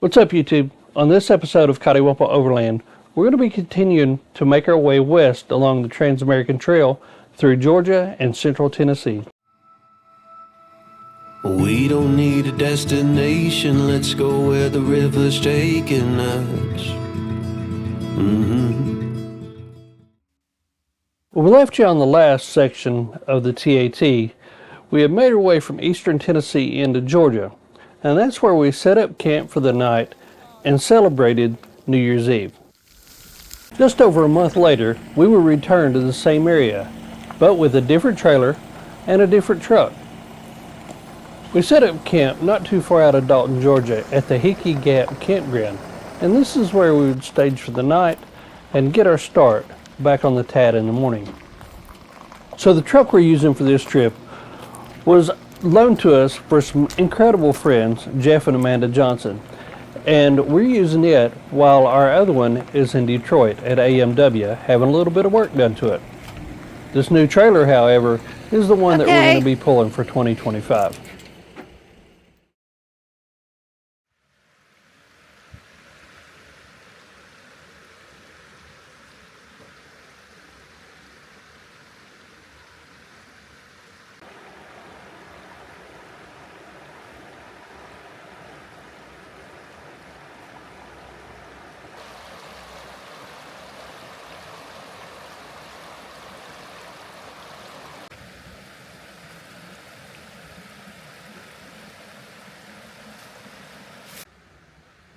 What's up, YouTube? On this episode of Coddiwomple Overland, we're going to be continuing to make our way west along the Trans-American Trail through Georgia and central Tennessee. We don't need a destination, let's go where the river's taking us. When we left you on the last section of the TAT, we had made our way from eastern Tennessee into Georgia, and that's where we set up camp for the night and celebrated New Year's Eve. Just over a month later, we would return to the same area, but with a different trailer and a different truck. We set up camp not too far out of Dalton, Georgia at the Hickey Gap Campground, and this is where we would stage for the night and get our start back on the TAT in the morning. So the truck we're using for this trip was loaned to us for some incredible friends, Jeff and Amanda Johnson, and we're using it while our other one is in Detroit at AMW having a little bit of work done to it. This new trailer, however, is the one that we're going to be pulling for 2025.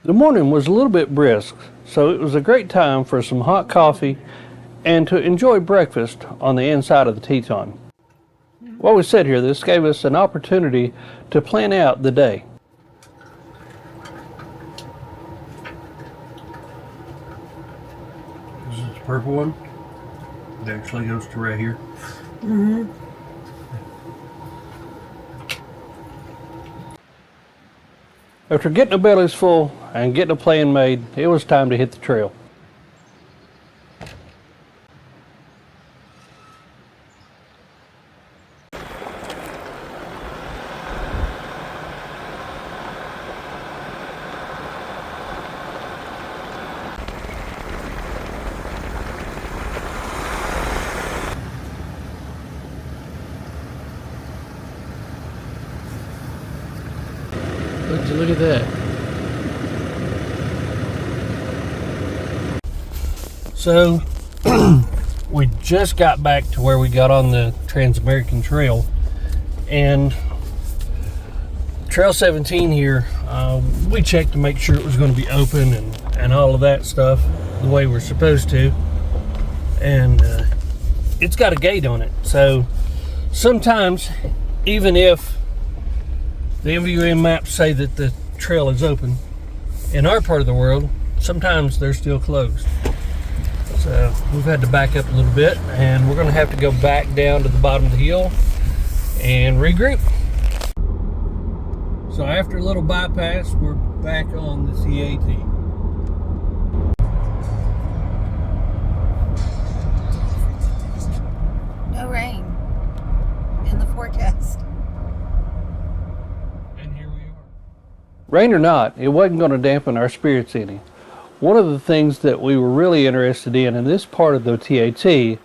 The morning was a little bit brisk, so it was a great time for some hot coffee and to enjoy breakfast on the inside of the Teton. While we sat here, this gave us an opportunity to plan out the day. This is the purple one. It actually goes to right here. After getting the bellies full and getting a plan made, it was time to hit the trail. Look at that. So, we just got back to where we got on the Trans-American Trail, and Trail 17 here, we checked to make sure it was going to be open and all of that stuff the way we're supposed to, and it's got a gate on it. So sometimes, even if the MVUM maps say that the trail is open, in our part of the world, sometimes they're still closed. So we've had to back up a little bit, and we're going to have to go back down to the bottom of the hill and regroup. So after a little bypass, we're back on the TAT. No rain in the forecast. Rain or not, it wasn't going to dampen our spirits any. One of the things that we were really interested in this part of the TAT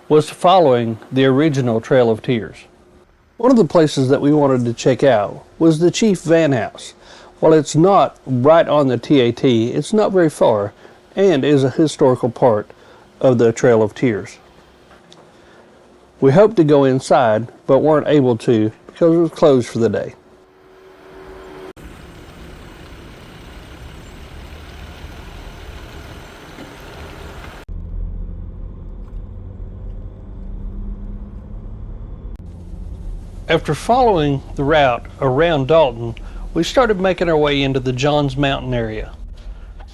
was following the original Trail of Tears. One of the places that we wanted to check out was the Chief Van House. While it's not right on the TAT, it's not very far and is a historical part of the Trail of Tears. We hoped to go inside, but weren't able to because it was closed for the day. After following the route around Dalton, we started making our way into the Johns Mountain area.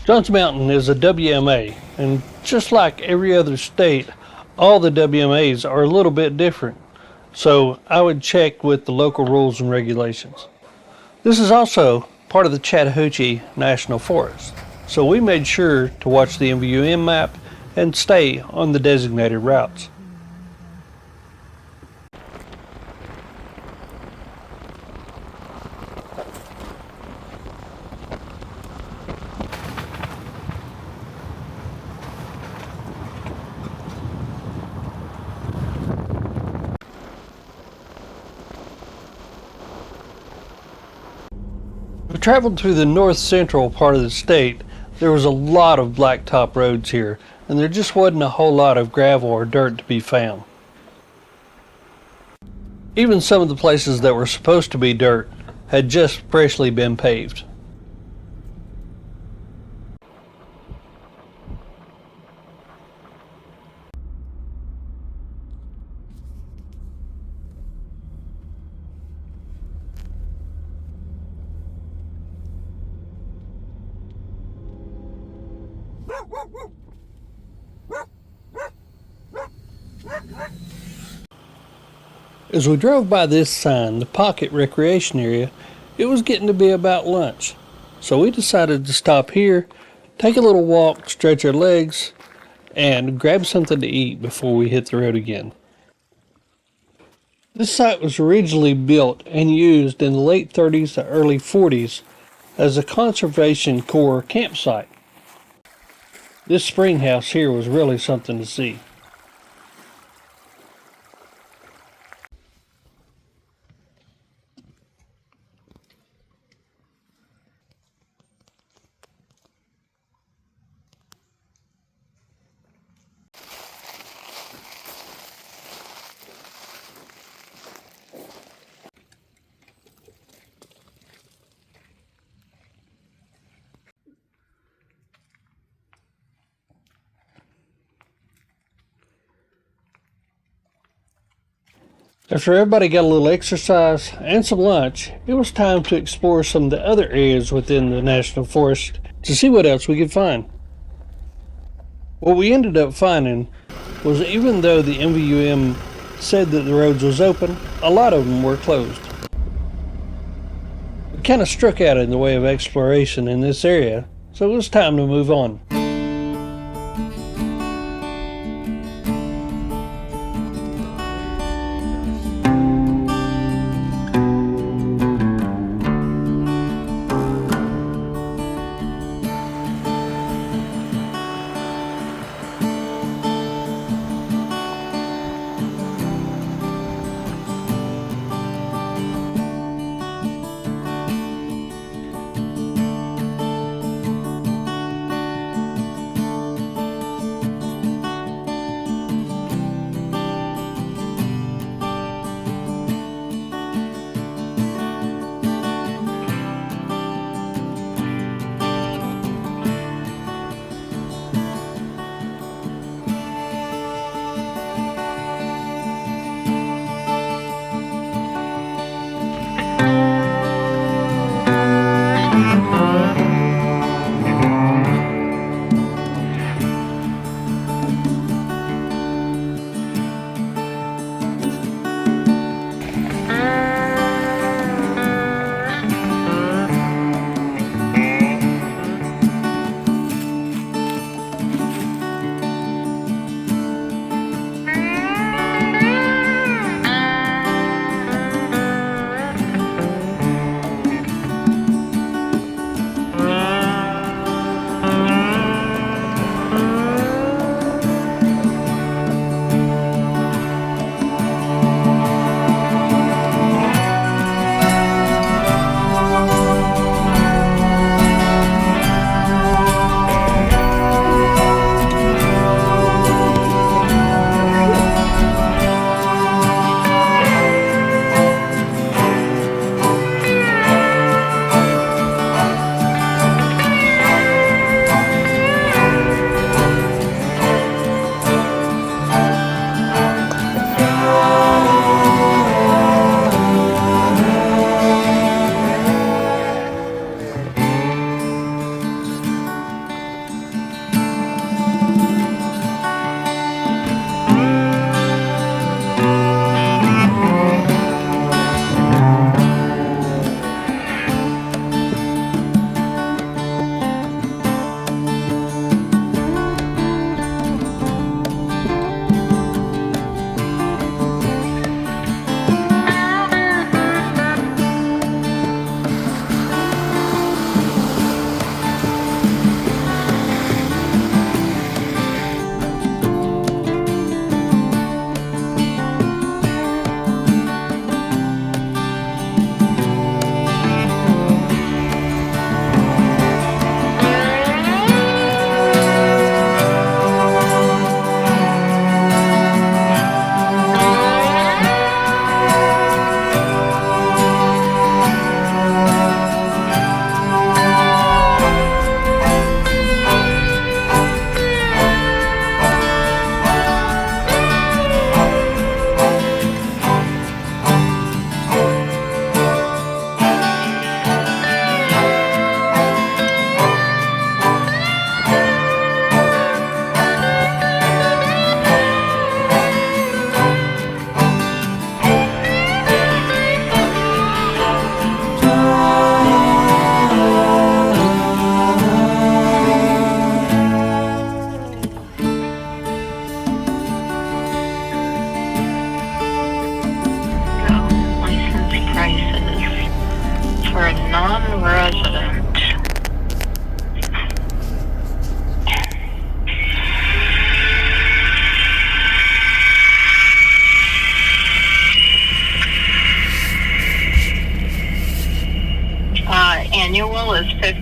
Johns Mountain is a WMA, and just like every other state, all the WMAs are a little bit different. So I would check with the local rules and regulations. This is also part of the Chattahoochee National Forest, so we made sure to watch the MVUM map and stay on the designated routes. traveled through the north central part of the state, there was a lot of blacktop roads here, and there just wasn't a whole lot of gravel or dirt to be found. Even some of the places that were supposed to be dirt had just freshly been paved. As we drove by this sign, the Pocket Recreation Area, it was getting to be about lunch. So we decided to stop here, take a little walk, stretch our legs, and grab something to eat before we hit the road again. This site was originally built and used in the late 30s to early 40s as a Conservation Corps campsite. This spring house here was really something to see. After everybody got a little exercise and some lunch, it was time to explore some of the other areas within the National Forest to see what else we could find. What we ended up finding was that even though the NVUM said that the roads was open, a lot of them were closed. We kind of struck out in the way of exploration in this area, so it was time to move on.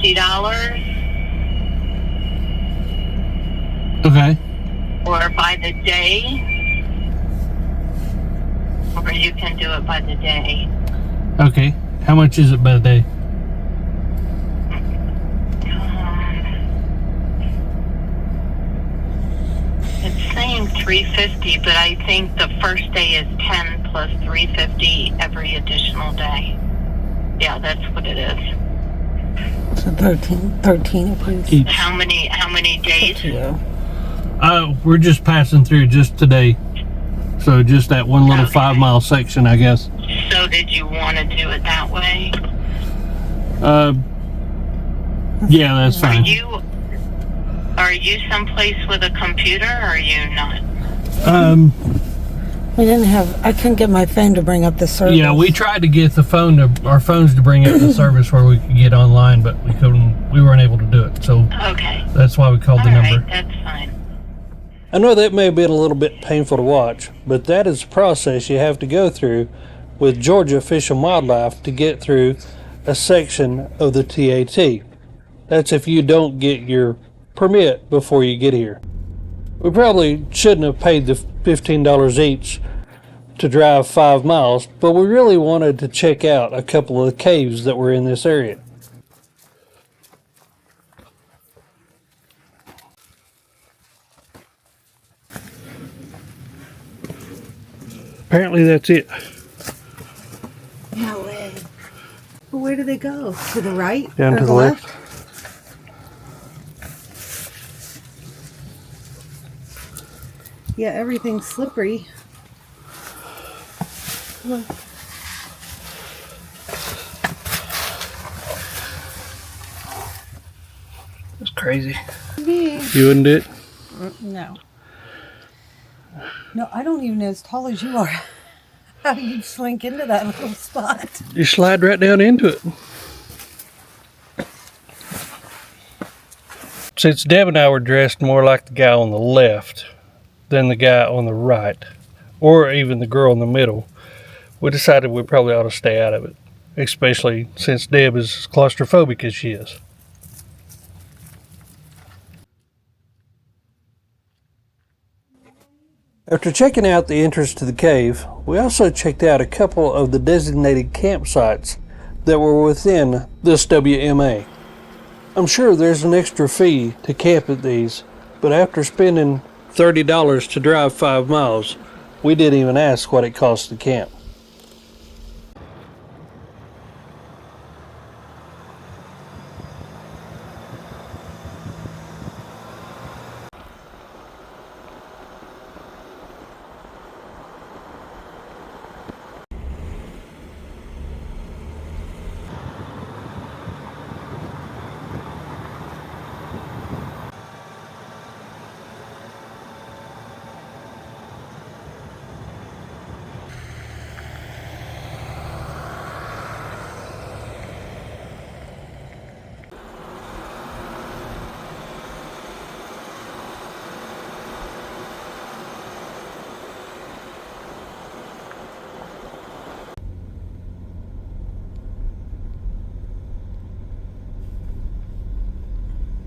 $50, Okay. or by the day, or you can do it by the day. Okay. How much is it by the day? It's saying $350, but I think the first day is 10 plus $350 every additional day. Yeah, that's what it is. So 13 apiece. Each. How many days? Yeah. We're just passing through just today. So just that one little Okay. 5-mile section, I guess. So did you want to do it that way? Yeah, that's fine. Are you someplace with a computer, or are you not? I couldn't get my phone to bring up the service. Yeah, we tried to get our phones to bring up the service where we could get online, but we weren't able to do it. So Okay. that's why we called the number. Alright, that's fine. I know that may have been a little bit painful to watch, but that is the process you have to go through with Georgia Fish and Wildlife to get through a section of the TAT. That's if you don't get your permit before you get here. We probably shouldn't have paid the $15 each to drive 5 miles, but we really wanted to check out a couple of the caves that were in this area. Apparently that's it. No way. Well, where do they go? To the right? Down or to the left. Yeah, everything's slippery. Look. That's crazy. Me. You wouldn't do it? No. No, I don't even know as tall as you are. How do you slink into that little spot? You slide right down into it. Since Deb and I were dressed more like the guy on the left than the guy on the right, or even the girl in the middle, we decided we probably ought to stay out of it, especially since Deb is as claustrophobic as she is. After checking out the entrance to the cave, we also checked out a couple of the designated campsites that were within this WMA. I'm sure there's an extra fee to camp at these, but after spending $30 to drive 5 miles, we didn't even ask what it cost to camp.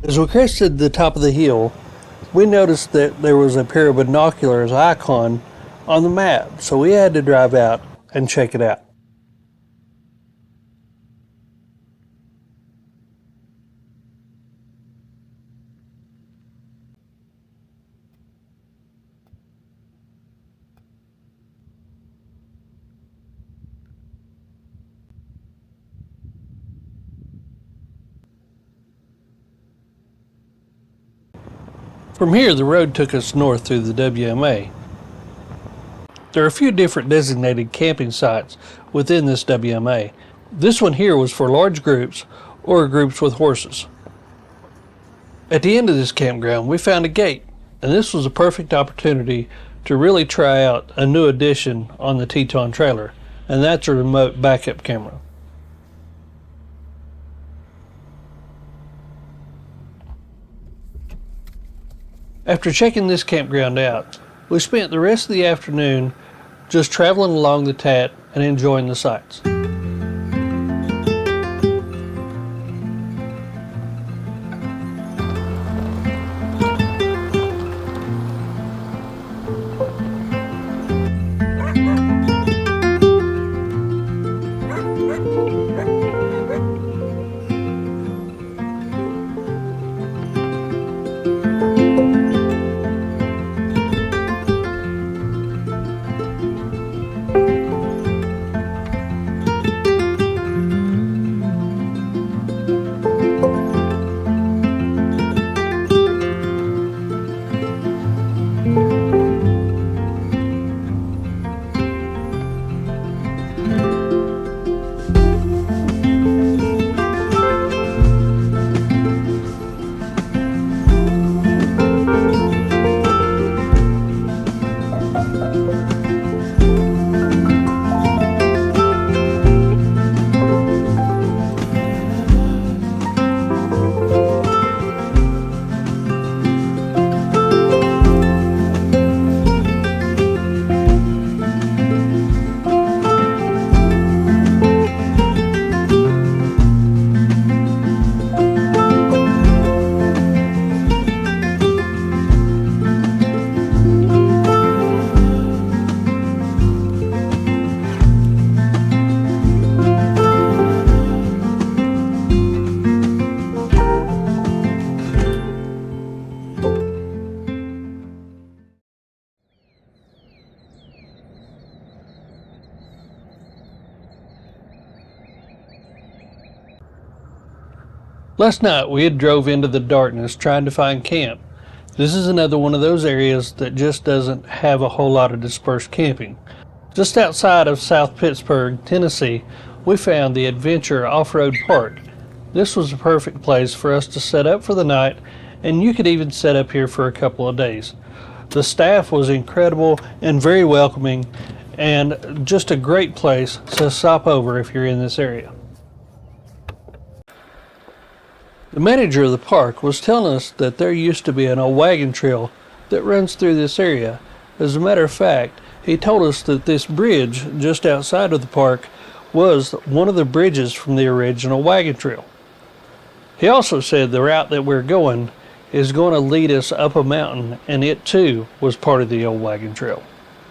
As we crested the top of the hill, we noticed that there was a pair of binoculars icon on the map, so we had to drive out and check it out. From here, the road took us north through the WMA. There are a few different designated camping sites within this WMA. This one here was for large groups or groups with horses. At the end of this campground, we found a gate, and this was a perfect opportunity to really try out a new addition on the Teton trailer, and that's a remote backup camera. After checking this campground out, we spent the rest of the afternoon just traveling along the Tat and enjoying the sights. Last night we had drove into the darkness trying to find camp. This is another one of those areas that just doesn't have a whole lot of dispersed camping. Just outside of South Pittsburg, Tennessee, we found the Adventure Off-road Park. This was a perfect place for us to set up for the night, and you could even set up here for a couple of days. The staff was incredible and very welcoming, and just a great place to stop over if you're in this area. The manager of the park was telling us that there used to be an old wagon trail that runs through this area. As a matter of fact, he told us that this bridge just outside of the park was one of the bridges from the original wagon trail. He also said the route that we're going is going to lead us up a mountain, and it too was part of the old wagon trail.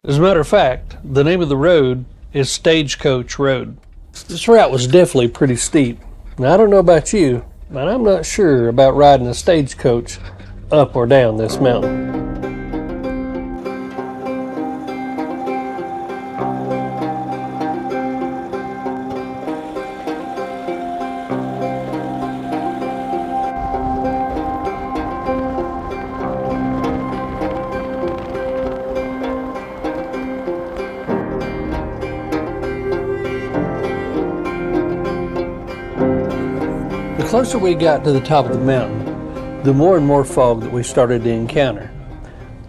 As a matter of fact, the name of the road is Stagecoach Road. This route was definitely pretty steep. Now, I don't know about you, but I'm not sure about riding a stagecoach up or down this mountain. The closer we got to the top of the mountain, the more and more fog that we started to encounter.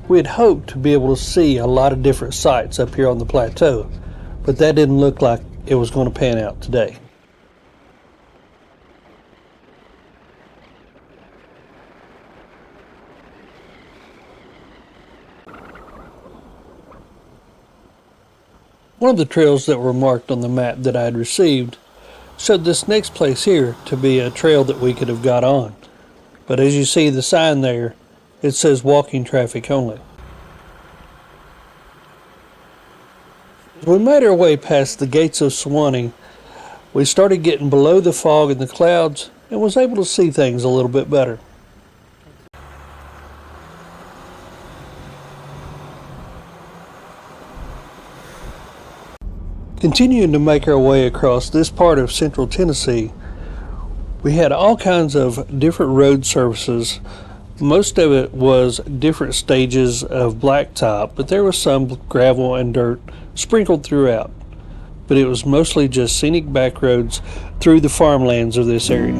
We had hoped to be able to see a lot of different sights up here on the plateau, but that didn't look like it was going to pan out today. One of the trails that were marked on the map that I had received showed this next place here to be a trail that we could have got on. But as you see the sign there, it says walking traffic only. As we made our way past the gates of Sewanee, we started getting below the fog and the clouds and was able to see things a little bit better. Continuing to make our way across this part of central Tennessee, we had all kinds of different road surfaces. Most of it was different stages of blacktop, but there was some gravel and dirt sprinkled throughout. But it was mostly just scenic back roads through the farmlands of this area.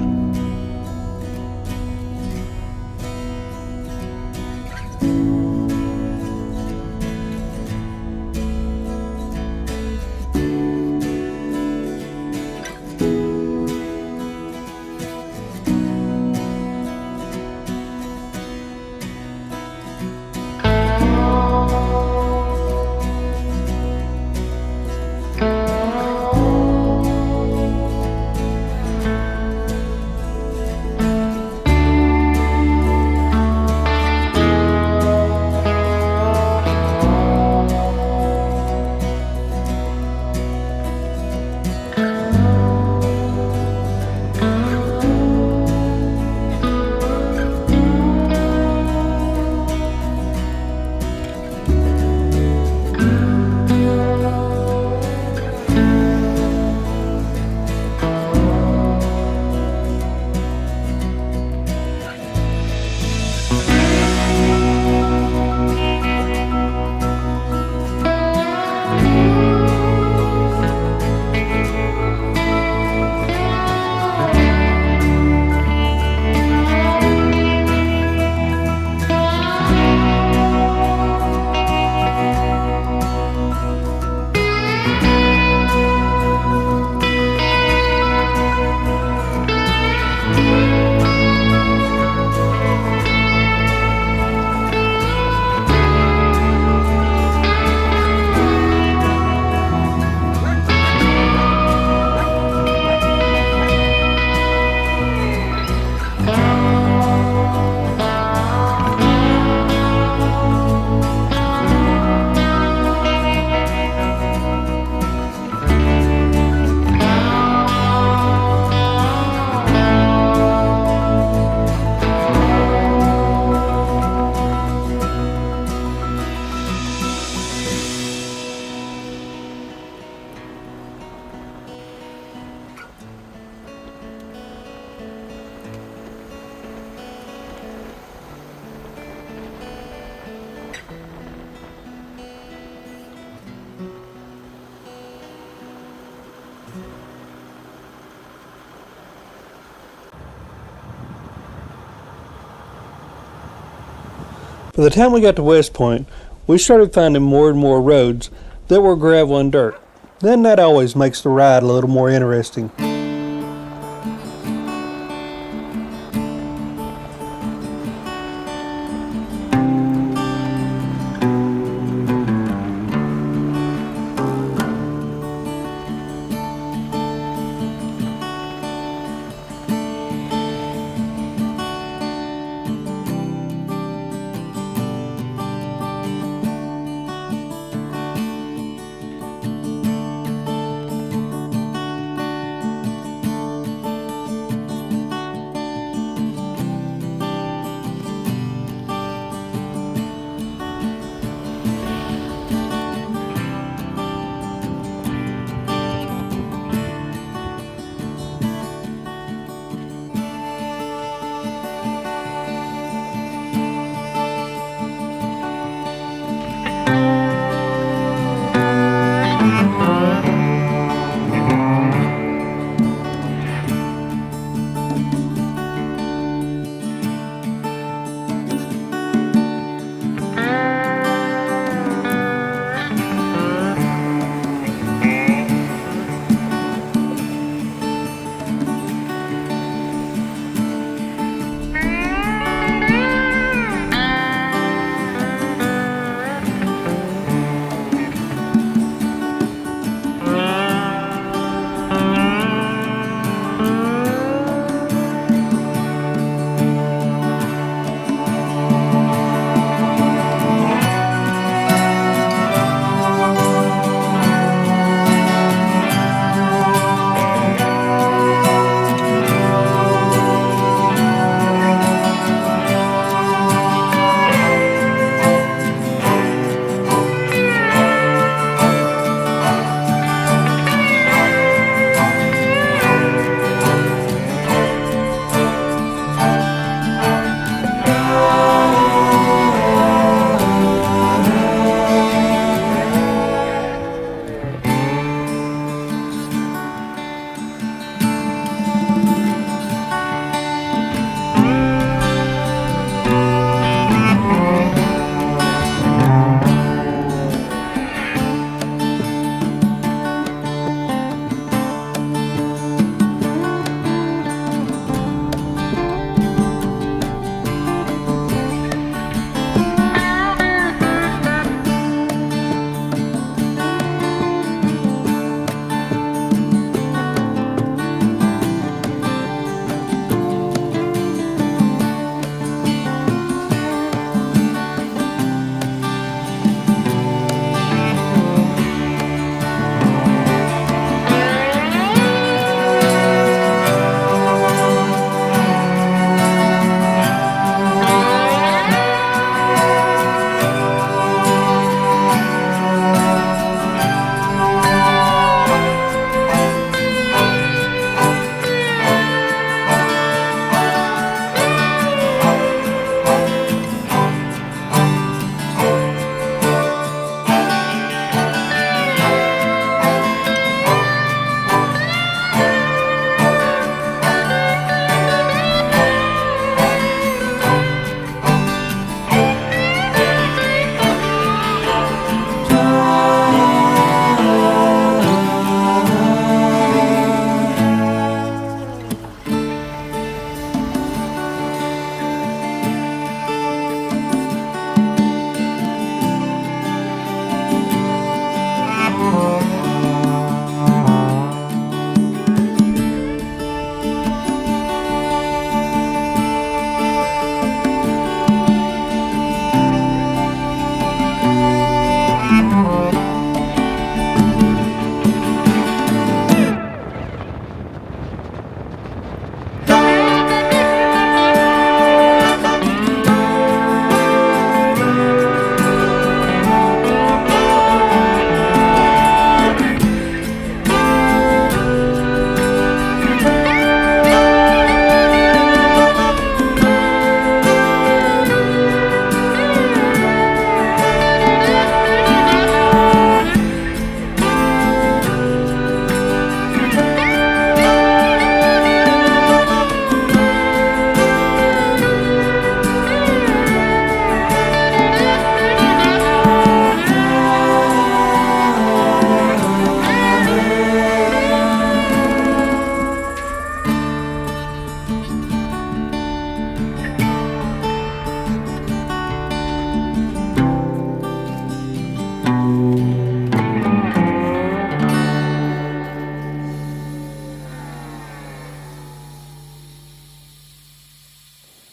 By the time we got to West Point, we started finding more and more roads that were gravel and dirt. Then that always makes the ride a little more interesting.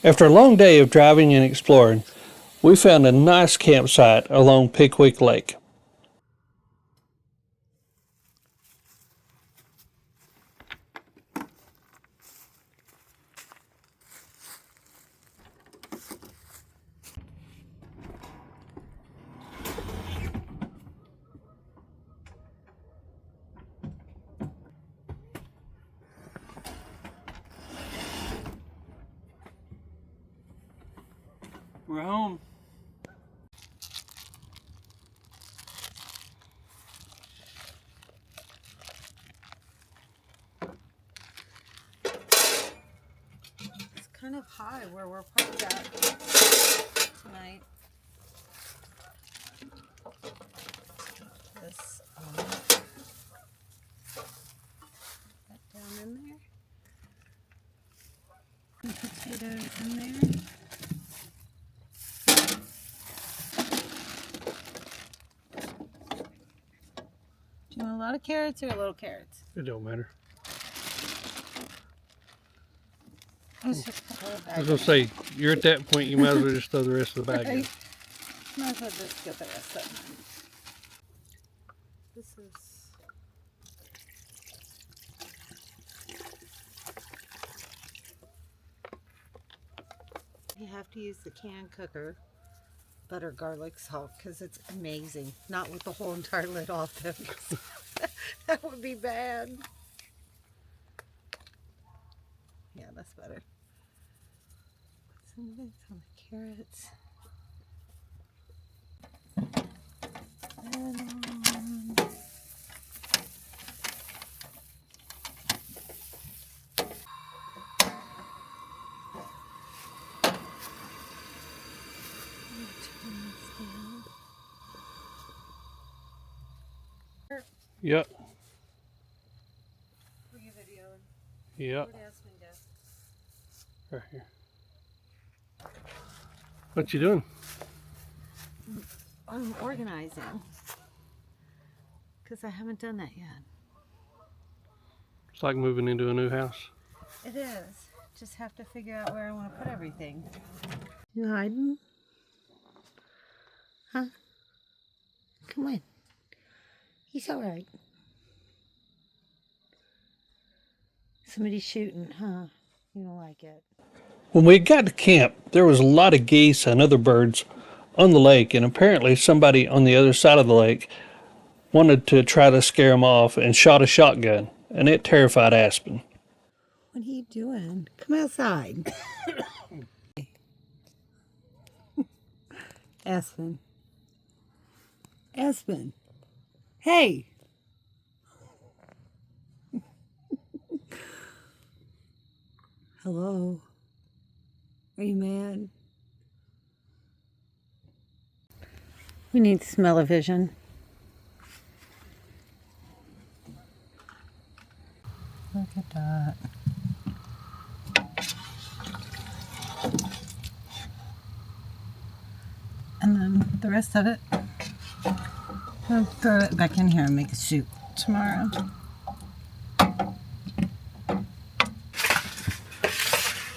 After a long day of driving and exploring, we found a nice campsite along Pickwick Lake. We're home. It's kind of high where we're parked at tonight. This that down in there. Potatoes in there. Do you want a lot of carrots or a little carrots? It don't matter. I was gonna say, you're at that point, you might as well just throw the rest of the bag in. Right. Might as well just get the rest of it. This is... You have to use the can cooker, butter garlic salt, because it's amazing. Not with the whole entire lid off though. That would be bad. Yeah, that's better. Put some of this on the carrots. And on. Yep. Were you videoing? Yep. Where'd Aspen go? Right here. What you doing? I'm organizing. Because I haven't done that yet. It's like moving into a new house. It is. Just have to figure out where I want to put everything. You hiding? Huh? Come on. He's alright. Somebody's shooting, huh? You don't like it. When we got to camp, there was a lot of geese and other birds on the lake, and apparently somebody on the other side of the lake wanted to try to scare them off and shot a shotgun, and it terrified Aspen. What are you doing? Come outside. Aspen. Aspen. Hey. Hello. Are you mad? We need smell-o-vision. Look at that. And then the rest of it, I'll throw it back in here and make a soup tomorrow.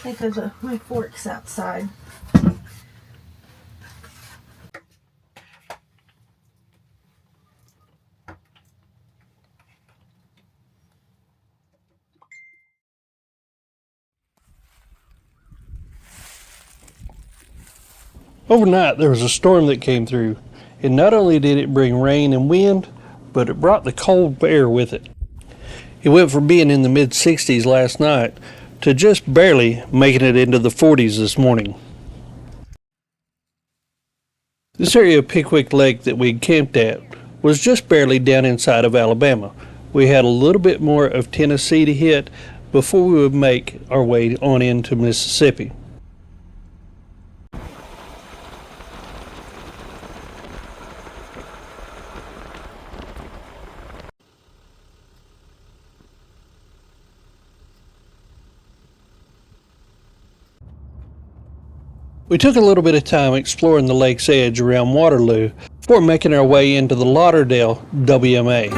Because my fork's outside. Overnight, there was a storm that came through, and not only did it bring rain and wind, but it brought the cold air with it. It went from being in the mid-60s last night to just barely making it into the 40s this morning. This area of Pickwick Lake that we camped at was just barely down inside of Alabama. We had a little bit more of Tennessee to hit before we would make our way on into Mississippi. We took a little bit of time exploring the lake's edge around Waterloo before making our way into the Lauderdale WMA.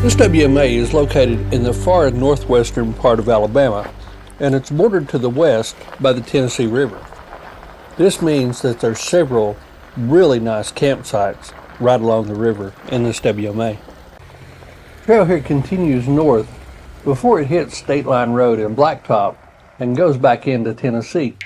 This WMA is located in the far northwestern part of Alabama, and it's bordered to the west by the Tennessee River. This means that there's several really nice campsites right along the river in this WMA. The trail here continues north before it hits State Line Road in Blacktop and goes back into Tennessee.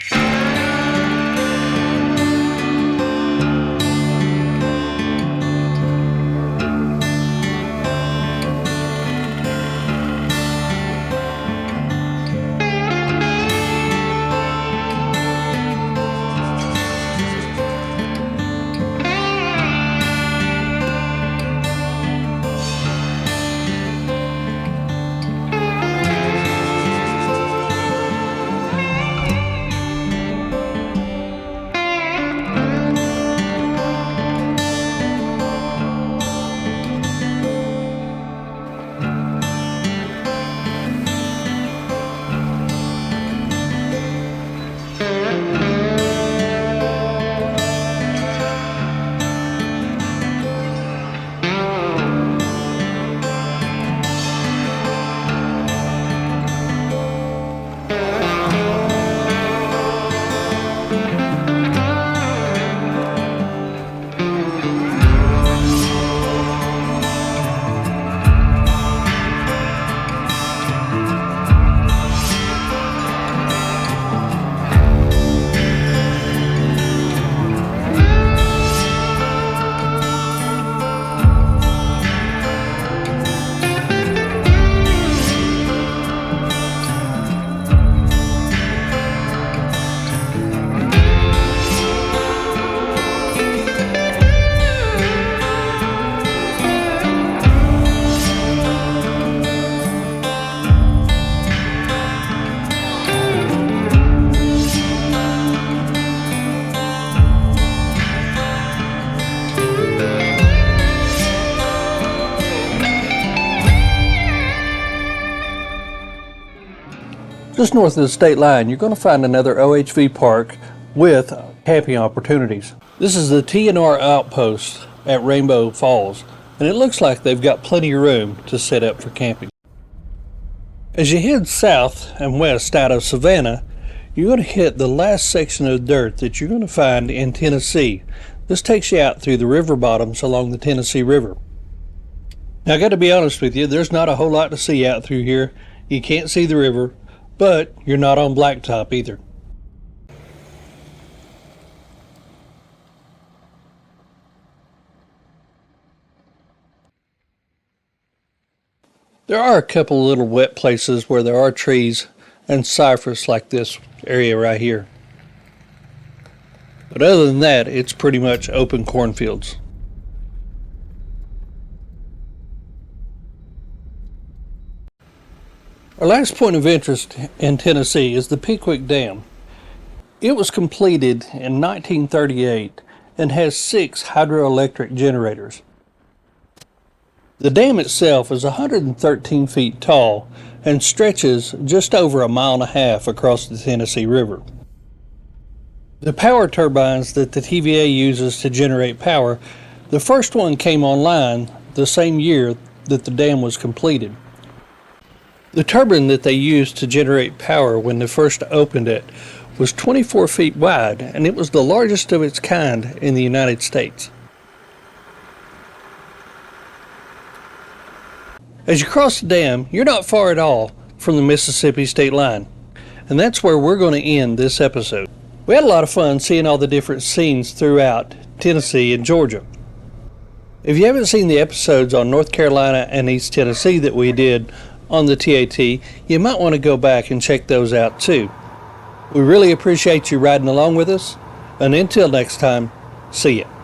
Just north of the state line, you're going to find another OHV park with camping opportunities. This is the TNR Outpost at Rainbow Falls, and it looks like they've got plenty of room to set up for camping. As you head south and west out of Savannah, you're going to hit the last section of dirt that you're going to find in Tennessee. This takes you out through the river bottoms along the Tennessee River. Now, I got to be honest with you, there's not a whole lot to see out through here. You can't see the river, but you're not on blacktop either. There are a couple little wet places where there are trees and cypress like this area right here. But other than that, it's pretty much open cornfields. Our last point of interest in Tennessee is the Pickwick Dam. It was completed in 1938 and has 6 hydroelectric generators. The dam itself is 113 feet tall and stretches just over 1.5 miles across the Tennessee River. The power turbines that the TVA uses to generate power, the first one came online the same year that the dam was completed. The turbine that they used to generate power when they first opened it was 24 feet wide, and it was the largest of its kind in the United States. As you cross the dam, you're not far at all from the Mississippi state line, and that's where we're going to end this episode. We had a lot of fun seeing all the different scenes throughout Tennessee and Georgia. If you haven't seen the episodes on North Carolina and East Tennessee that we did on the TAT, you might want to go back and check those out too. We really appreciate you riding along with us, and until next time, see ya.